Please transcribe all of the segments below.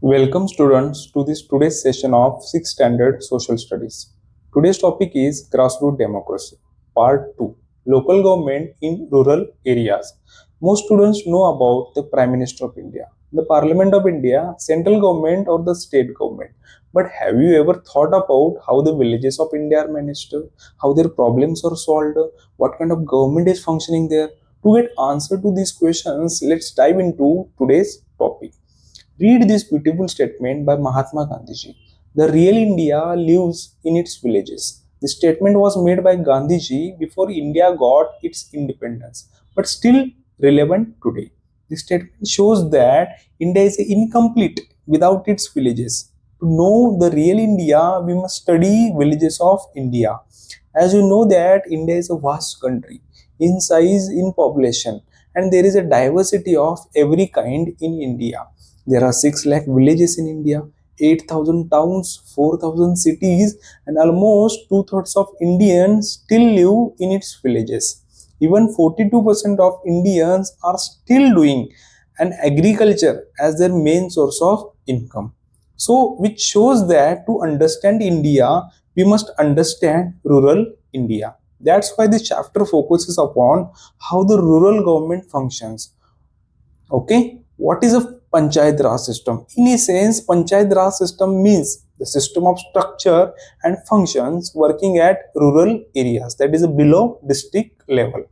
Welcome students to this today's session of 6th Standard Social Studies. Today's topic is Grassroot Democracy, Part 2, Local Government in Rural Areas. Most students know about the Prime Minister of India, the Parliament of India, central government or the state government. But have you ever thought about how the villages of India are managed, how their problems are solved, what kind of government is functioning there? To get answer to these questions, let's dive into today's topic. Read this beautiful statement by Mahatma Gandhi. The real India lives in its villages. The statement was made by Gandhiji before India got its independence, but still relevant today. The statement shows that India is incomplete without its villages. To know the real India, we must study villages of India. As you know that India is a vast country in size, in population, and there is a diversity of every kind in India. There are 6 lakh villages in India, 8,000 towns, 4,000 cities, and almost two-thirds of Indians still live in its villages. Even 42% of Indians are still doing an agriculture as their main source of income. So, which shows that to understand India, we must understand rural India. That's why this chapter focuses upon how the rural government functions. Okay, what is a Panchayat Raj system? In essence, Panchayat Raj system means the system of structure and functions working at rural areas, that is below district level.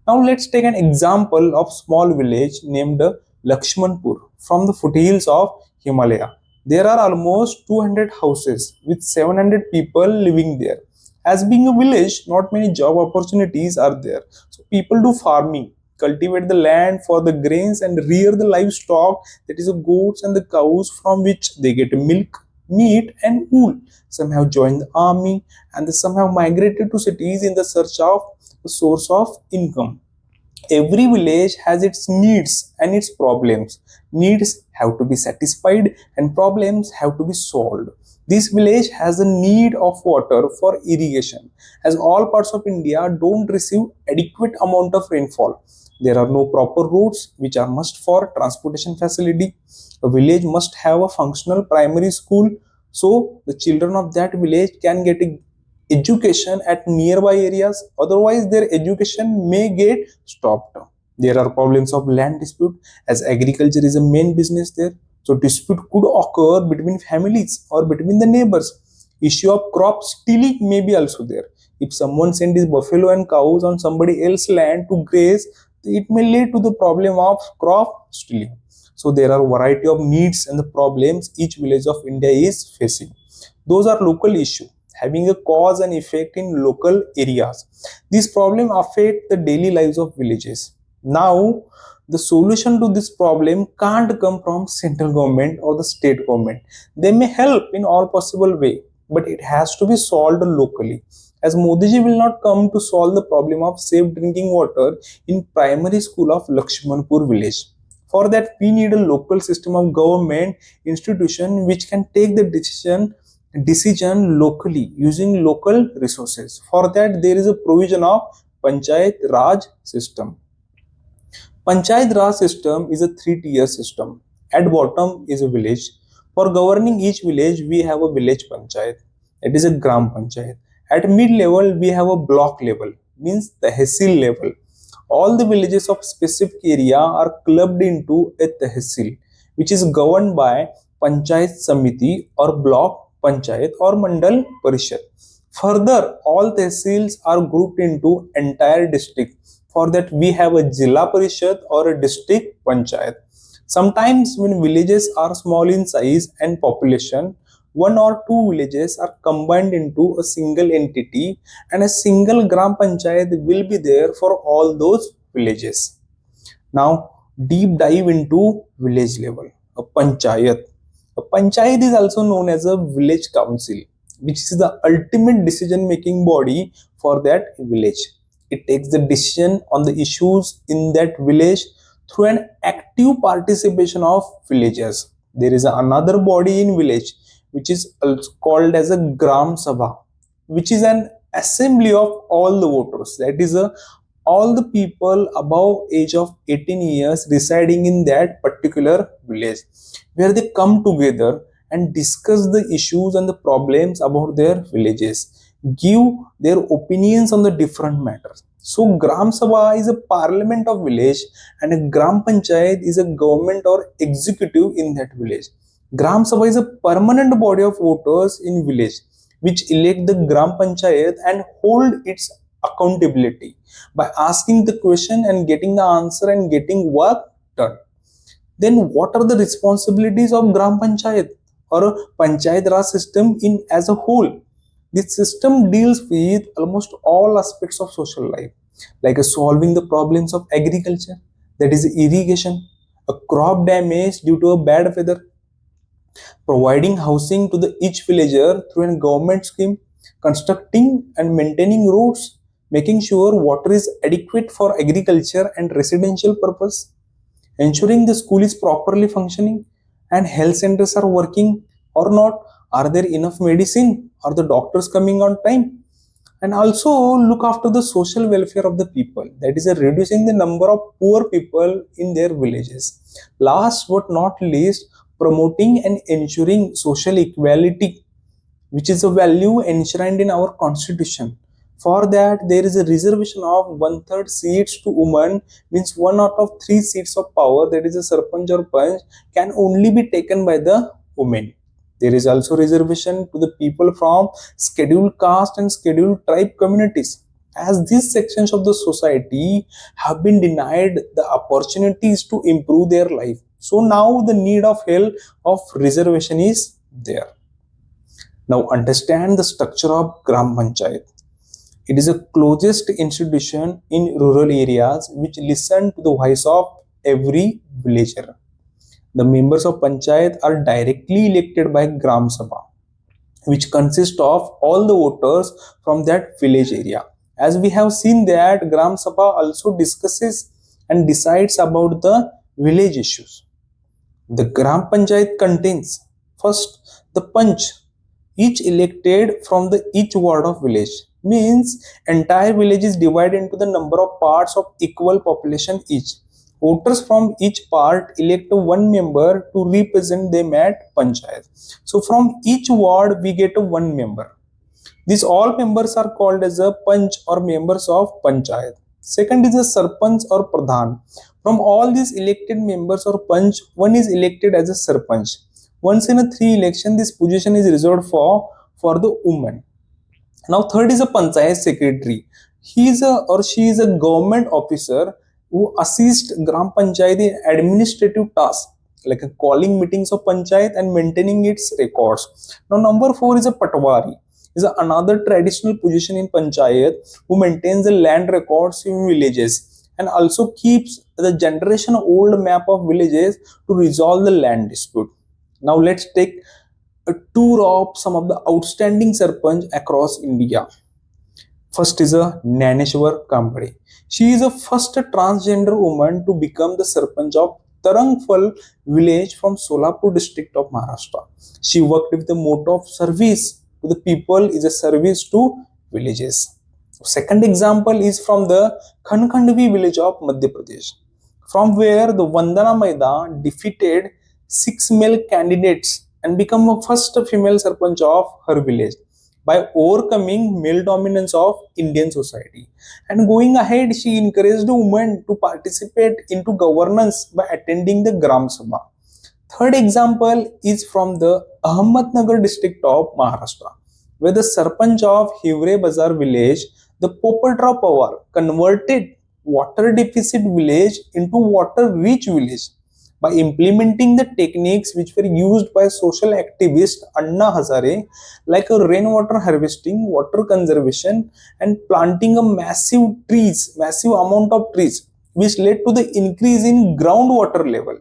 Now let's take an example of small village named Lakshmanpur from the foothills of Himalaya. There are almost 200 houses with 700 people living there. As being a village, not many job opportunities are there. So people do farming, cultivate the land for the grains and rear the livestock, that is the goats and the cows, from which they get milk, meat and wool. Some have joined the army and some have migrated to cities in the search of a source of income. Every village has its needs and its problems. Needs have to be satisfied and problems have to be solved. This village has a need of water for irrigation, as all parts of India don't receive adequate amount of rainfall. There are no proper roads which are must for transportation facility. A village must have a functional primary school so the children of that village can get a education at nearby areas, otherwise their education may get stopped. There are problems of land dispute, as agriculture is a main business there, so dispute could occur between families or between the neighbors. Issue of crop stealing may be also there. If someone sends his buffalo and cows on somebody else's land to graze, it may lead to the problem of crop stealing. So there are variety of needs and the problems each village of India is facing. Those are local issues having a cause and effect in local areas. These problems affect the daily lives of villages. Now, the solution to this problem can't come from central government or the state government. They may help in all possible way, but it has to be solved locally. As Modiji will not come to solve the problem of safe drinking water in primary school of Lakshmanpur village. For that, we need a local system of government institution which can take the decision locally using local resources. For that, there is a provision of Panchayat Raj system. Panchayat Raj system is a three-tier system. At bottom is a village. For governing each village, we have a village panchayat. It is a gram panchayat. At mid-level, we have a block level, means the tehsil level. All the villages of specific area are clubbed into a tehsil, which is governed by Panchayat Samiti or block panchayat or mandal parishad. Further, all tehsils are grouped into entire district. For that, we have a Jilla Parishad or a district panchayat. Sometimes, when villages are small in size and population, one or two villages are combined into a single entity and a single Gram Panchayat will be there for all those villages. Now, deep dive into village level. A Panchayat. A Panchayat is also known as a village council, which is the ultimate decision making body for that village. It takes the decision on the issues in that village through an active participation of villagers. There is another body in village which is also called as a Gram Sabha, which is an assembly of all the voters. That is a all the people above age of 18 years residing in that particular village, where they come together and discuss the issues and the problems about their villages, give their opinions on the different matters. So Gram Sabha is a parliament of village, and a Gram Panchayat is a government or executive in that village. Gram Sabha is a permanent body of voters in village which elect the Gram Panchayat and hold its accountability by asking the question and getting the answer and getting work done. Then what are the responsibilities of Gram Panchayat or a Panchayat Raj system in as a whole? This system deals with almost all aspects of social life, like solving the problems of agriculture, that is irrigation, a crop damage due to a bad weather, providing housing to the each villager through a government scheme, constructing and maintaining roads, making sure water is adequate for agriculture and residential purpose, ensuring the school is properly functioning and health centers are working or not, are there enough medicine, are the doctors coming on time, and also look after the social welfare of the people, that is reducing the number of poor people in their villages. Last but not least, promoting and ensuring social equality, which is a value enshrined in our constitution. For that, there is a reservation of one third seats to women, means one out of three seats of power, that is a sarpanch or panch, can only be taken by the women. There is also reservation to the people from scheduled caste and scheduled tribe communities, as these sections of the society have been denied the opportunities to improve their life. So now the need of help of reservation is there. Now understand the structure of Gram Panchayat. It is a closest institution in rural areas which listen to the voice of every villager. The members of Panchayat are directly elected by Gram Sabha, which consists of all the voters from that village area. As we have seen that Gram Sabha also discusses and decides about the village issues. The Gram Panchayat contains first the Panch, each elected from the each ward of village, means entire village is divided into the number of parts of equal population each. Voters from each part elect one member to represent them at Panchayat. So from each ward we get one member. These all members are called as a Panch or members of Panchayat. Second is a Sarpanch or Pradhan. From all these elected members or Panch, one is elected as a Sarpanch. Once in a 3 election, this position is reserved for the woman. Now third is a Panchayat secretary. He is a or she is a government officer who assists Gram Panchayat in administrative tasks like calling meetings of Panchayat and maintaining its records. Now number 4 is a Patwari. Is another traditional position in Panchayat who maintains the land records in villages and also keeps the generation old map of villages to resolve the land dispute. Now let's take a tour of some of the outstanding sarpanch across India. First is a Naneshwar Kambade. She is the first transgender woman to become the sarpanch of Tarangfal village from Solapur district of Maharashtra. She worked with the motto of service to the people is a service to villages. Second example is from the Khankhandvi village of Madhya Pradesh, from where the Vandana Maida defeated 6 male candidates and become the first female sarpanch of her village by overcoming male dominance of Indian society. And going ahead, she encouraged women to participate into governance by attending the Gram Sabha. Third example is from the Ahmednagar district of Maharashtra, where the Sarpanch of Hivre Bazar village, the Popatrao Pawar, converted water deficit village into water rich village by implementing the techniques which were used by social activist Anna Hazare, like a rainwater harvesting, water conservation, and planting a massive amount of trees, which led to the increase in groundwater level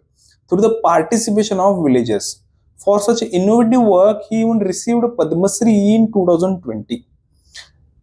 through the participation of villagers. For such innovative work, he even received a Padma Shri in 2020.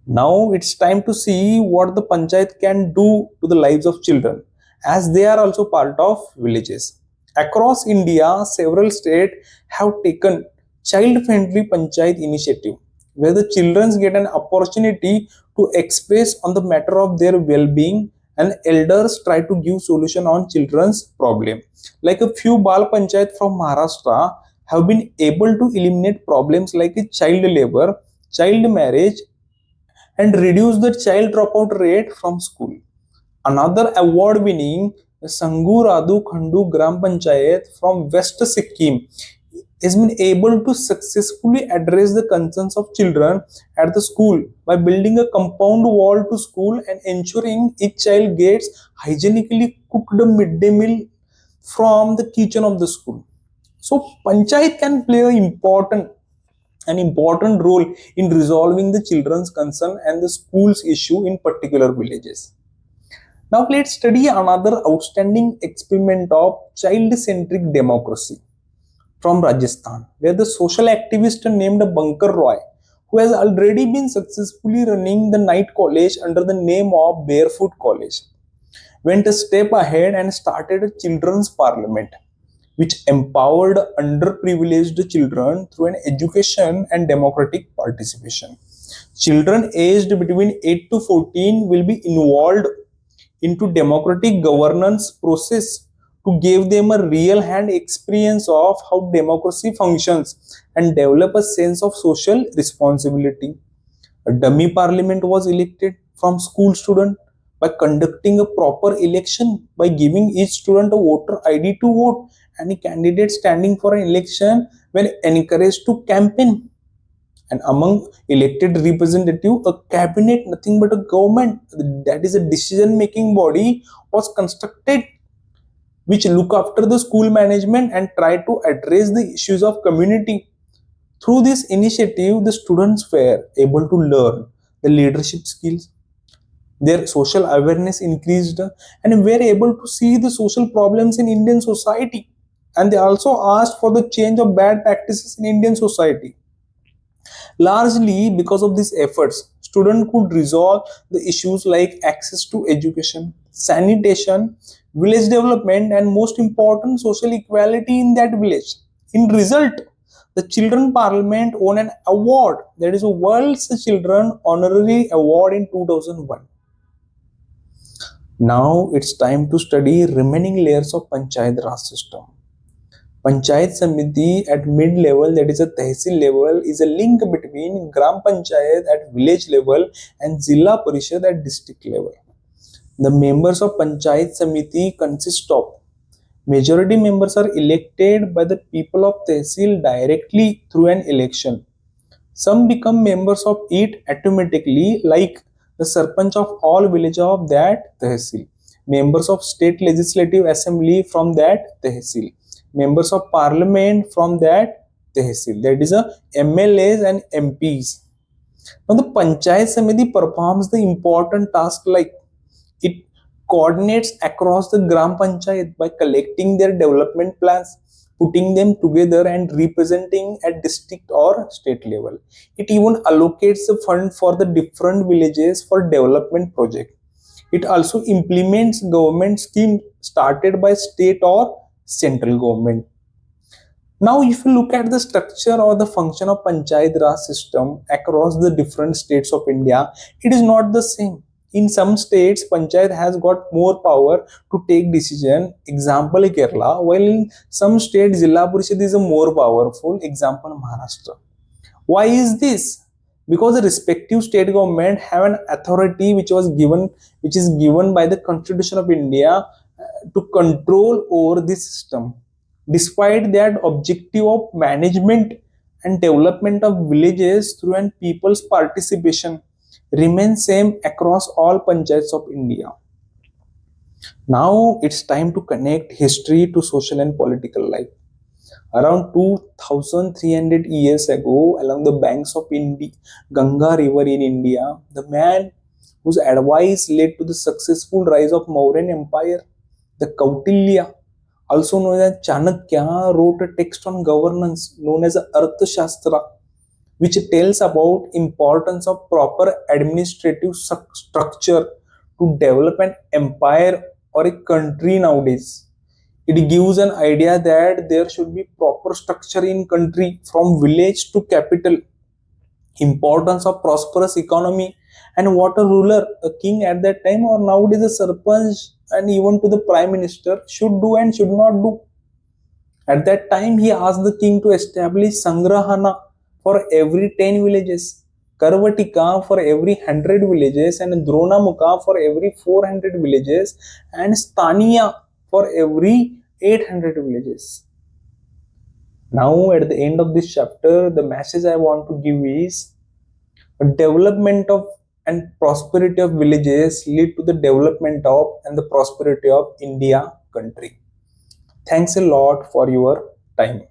Now it's time to see what the Panchayat can do to the lives of children, as they are also part of villages. Across India, several states have taken child-friendly Panchayat initiative where the children get an opportunity to express on the matter of their well-being, and elders try to give solution on children's problem. Like a few Bal Panchayat from Maharashtra have been able to eliminate problems like child labor, child marriage, and reduce the child dropout rate from school. Another award winning Sangu Radu Khandu Gram Panchayat from West Sikkim has been able to successfully address the concerns of children at the school by building a compound wall to school and ensuring each child gets hygienically cooked midday meal from the kitchen of the school. So panchayat can play an important role in resolving the children's concern and the school's issue in particular villages. Now let's study another outstanding experiment of child-centric democracy from Rajasthan, where the social activist named Bankar Roy, who has already been successfully running the night college under the name of Barefoot College, went a step ahead and started a children's parliament, which empowered underprivileged children through an education and democratic participation. Children aged between 8 to 14 will be involved into democratic governance process to give them a real hand experience of how democracy functions and develop a sense of social responsibility. A dummy parliament was elected from school student by conducting a proper election by giving each student a voter ID to vote, and a candidate standing for an election when encouraged to campaign. And among elected representative, a cabinet, nothing but a government, that is a decision making body, was constructed which look after the school management and try to address the issues of community. Through this initiative, the students were able to learn the leadership skills, their social awareness increased, and were able to see the social problems in Indian society. And they also asked for the change of bad practices in Indian society. Largely because of these efforts, students could resolve the issues like access to education, sanitation, village development, and most important, social equality in that village. In result, the Children Parliament won an award, that is a World's Children Honorary Award in 2001. Now it's time to study remaining layers of Panchayat Raj system. Panchayat Samiti at mid level, that is a Tehsil level, is a link between Gram Panchayat at village level and Zilla Parishad at district level. The members of Panchayat Samiti consist of majority members are elected by the people of Tehsil directly through an election. Some become members of it automatically, like the Sarpanch of all villages of that Tehsil, members of state legislative assembly from that Tehsil, members of parliament from that Tehsil, that is a MLAs and MPs. Now the Panchayat Samiti performs the important task like it coordinates across the Gram Panchayat by collecting their development plans, putting them together and representing at district or state level. It even allocates a fund for the different villages for development project. It also implements government schemes started by state or central government. Now, if you look at the structure or the function of Panchayat Raj system across the different states of India, it is not the same. In some states, Panchayat has got more power to take decision. Example Kerala, while in some states, Jilla Parishad is a more powerful. Example Maharashtra. Why is this? Because the respective state government have an authority which is given by the Constitution of India to control over this system. Despite that objective of management and development of villages through an people's participation remains same across all panchayats of India. Now it's time to connect history to social and political life. Around 2300 years ago, along the banks of Ganga River in India, the man whose advice led to the successful rise of Mauryan Empire, the Kautilya, also known as Chanakya, wrote a text on governance known as Arthashastra, which tells about importance of proper administrative structure to develop an empire or a country nowadays. It gives an idea that there should be proper structure in country from village to capital. importance of prosperous economy, and what a ruler, a king at that time or nowadays a sarpanch, and even to the prime minister should do and should not do. At that time, he asked the king to establish Sangrahana for every 10 villages, Karvatika for every 100 villages, and Dronamukha for every 400 villages, and Staniya for every 800 villages. Now, at the end of this chapter, the message I want to give is development of and prosperity of villages lead to the development of and the prosperity of India country. Thanks a lot for your time.